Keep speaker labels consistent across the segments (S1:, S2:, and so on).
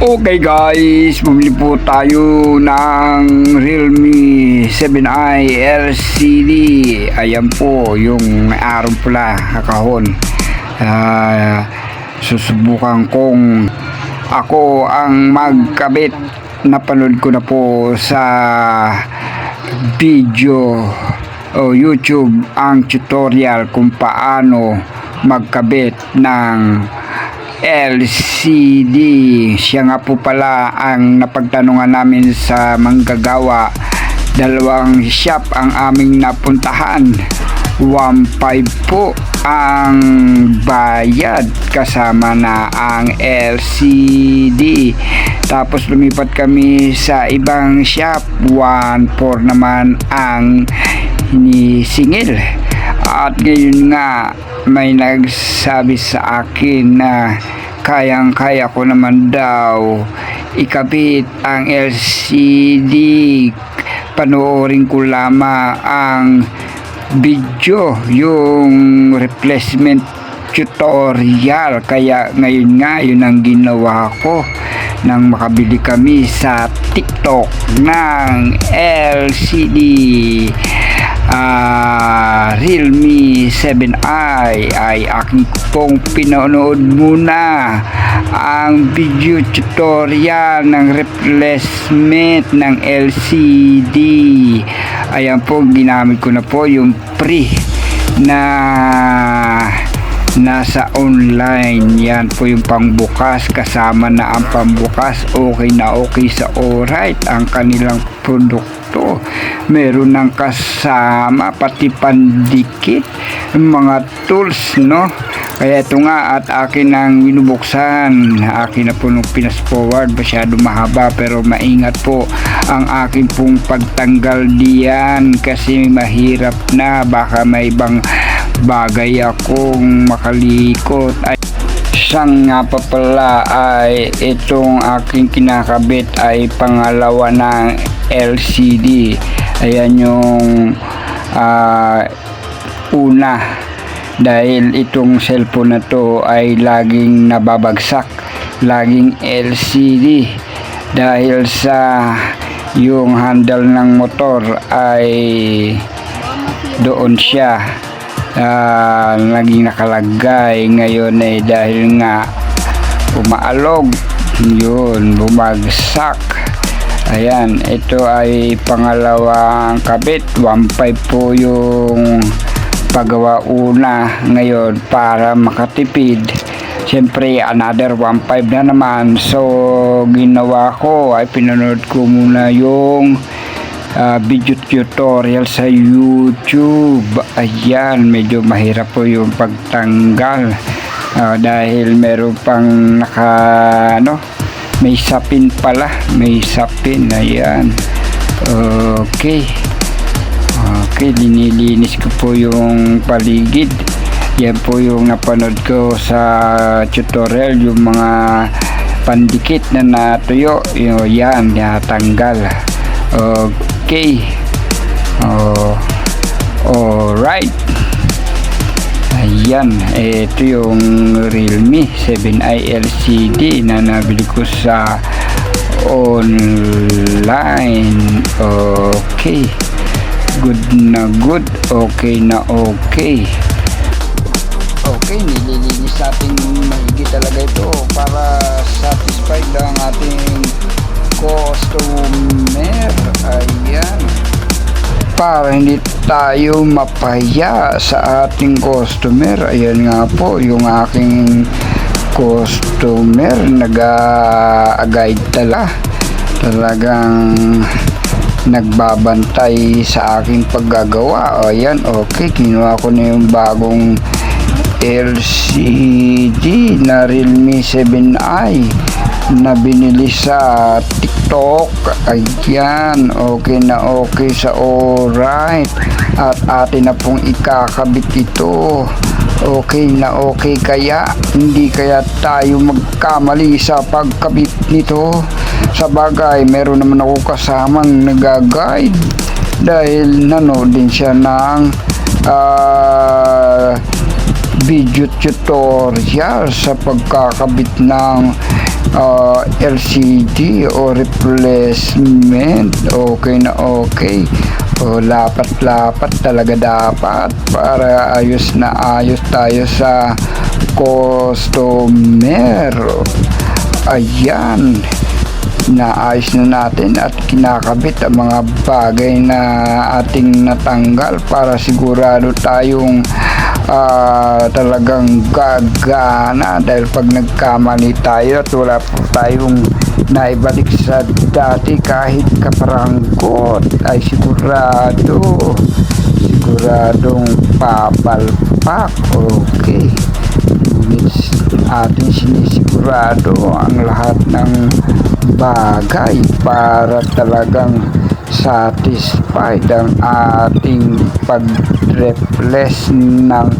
S1: Okay guys, bumili po tayo ng Realme 7i LCD. Ayan po yung araw pala kahon. Susubukan kong ako ang magkabit. Napanood ko na po sa video o YouTube ang tutorial kung paano magkabit ng LCD. Siya nga po pala ang napagtanungan namin sa manggagawa. Dalawang shop ang aming napuntahan. 1.5 po ang bayad kasama na ang LCD. Tapos lumipat kami sa ibang shop. 1.4 naman ang hinisingil. At ngayon nga may nagsabi sa akin na kayang-kaya ko naman daw ikabit ang LCD. Panoorin ko lamang ang video, yung replacement tutorial. Kaya ngayon nga yun ang ginawa ko nang makabili kami sa TikTok ng LCD Realme 7i. Ay aking pong pinanood muna ang video tutorial ng replacement ng LCD. Ayan po, ginamit ko na po yung pre na nasa online. Yan po yung pangbukas, kasama na ang pambukas. Okay na okay sa Alright ang kanilang produkto. Meron ng kasama pati pandikit, mga tools, no? Kaya ito nga, at akin ang binubuksan. Akin na po nung pinas forward, masyado mahaba, pero maingat po ang akin pong pagtanggal diyan kasi mahirap na, baka may ibang bagay akong makalikot. Ay siyang nga pa pala ay itong aking kinakabit ay pangalawa ng LCD. Ayan yung una, dahil itong cellphone na to ay laging nababagsak, laging LCD, dahil sa yung handle ng motor ay doon siya naging nakalagay. Ngayon ay dahil nga umaalog, yun, bumagsak. Ayan, ito ay pangalawang kabit. 1.5 po yung paggawa una. Ngayon, para makatipid, siyempre another 1.5 na naman. So ginawa ko ay pinanood ko muna yung video tutorial sa YouTube. Ayan, medyo mahirap po yung pagtanggal dahil meron pang may sapin pala, may sapin. Ayan, okay, linilinis ko po yung paligid. Yan po yung napanood ko sa tutorial, yung mga pandikit na natuyo, yan, natanggal. Okay. Alright. Ayan, ito yung Realme 7i LCD na nabili ko sa online. Okay. Good na good. Okay na okay. Okay, nililinis natin mahigit talaga ito para satisfied ang ating customer. Ayan, para hindi tayo mapaya sa ating customer. Ayan nga po yung aking customer, nag-guide talagang nagbabantay sa aking paggagawa. Ayan, okay, kinuha ko na yung bagong LCD na Realme 7i na binili sa TikTok. Ayan, okay na okay sa Alright, at atin na pong ikakabit ito. Okay na okay, kaya hindi kaya tayo magkamali sa pagkabit nito. Sa bagay, meron naman ako kasamang nag-guide dahil nanood din siya ng video tutorial sa pagkakabit ng LCD o replacement. Okay na okay. O lapat-lapat talaga dapat para ayos na ayos tayo sa customer. Ayan, naayos na natin at kinakabit ang mga bagay na ating natanggal para sigurado tayong talagang gagana, dahil pag nagkamali tayo at wala po tayong naibalik sa dati kahit kaparangkot, ay siguradong papalpak. Okay, ngunit ating sinisigurado ang lahat ng bagay para talagang satisfied ang ating pag-replace ng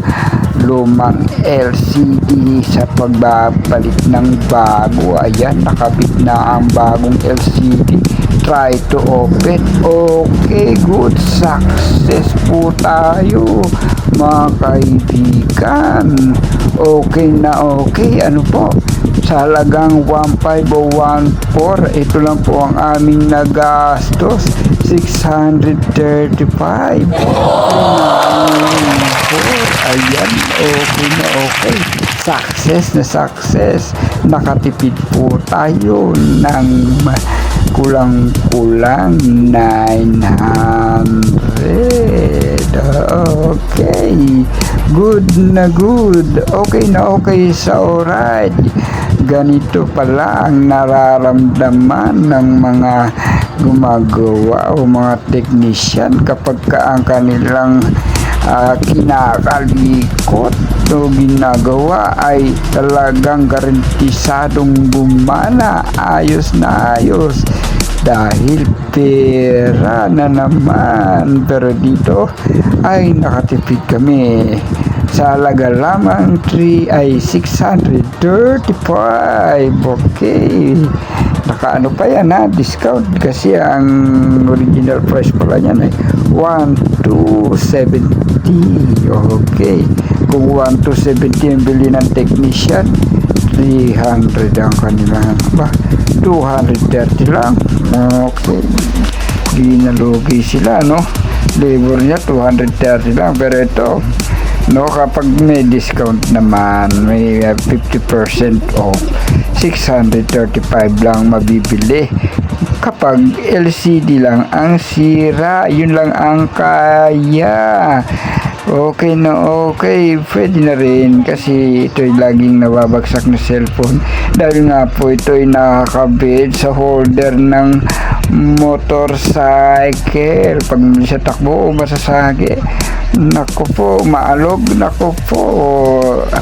S1: lumang LCD sa pagbabalik ng bago. Ayan, nakabit na ang bagong LCD. Try to open. Okay, good. Success po tayo, mga kaibigan. Okay na okay. Ano po? Sa halagang 15014, ito lang po ang aming nagastos. 635. Ayan, okay na okay. Success na success. Nakatipid po tayo ng kulang-kulang 900. Okay, good na good. Okay na okay sa alright. Ganito pala ang nararamdaman ng mga gumagawa o mga technician kapag ang kanilang kinakalikot o ginagawa ay talagang garantisadong gumana, ayos na ayos, dahil pera na naman. Pero dito ay nakatipid kami sa halaga lamang 635. Okay, nakaano pa yan discount, kasi ang original price pala yan ay 1270. Okay, kung 1270 ang bili ng technician, 300 ang kanilang 230 lang. Okay, di nalugi sila, no? Labor niya 230 lang, pero ito, no, kapag may discount naman, may 50% off, 635 lang mabibili. Kapag LCD lang ang sira, yun lang ang kaya. Okay na okay, pwede na rin, kasi ito'y laging nababagsak na cellphone, dahil nga po ito'y nakakabit sa holder ng motorcycle. Pag sa takbo o masasagi, naku po, maalog, naku po,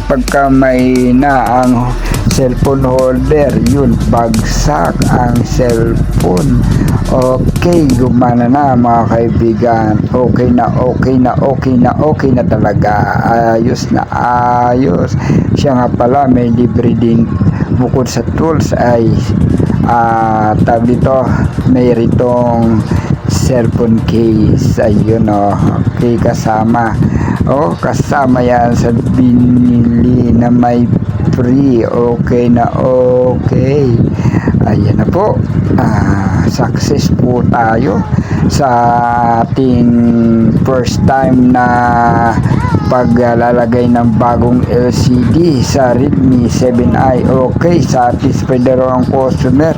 S1: pagka may na ang cellphone holder, yun, bagsak ang cellphone. Okay, gumana na, mga kaibigan. Okay na okay na okay na okay na talaga. Ayos na ayos. Siya nga pala, may libre din bukod sa tools ay tawag dito, may ritong cellphone case. Ayun, okay, kasama. Kasama yan sa binili na may free. Okay na okay. Ayan na po. Success po tayo sa ating first time na paglalagay ng bagong LCD sa Redmi 7i. Okay, satisfied na raw ang customer.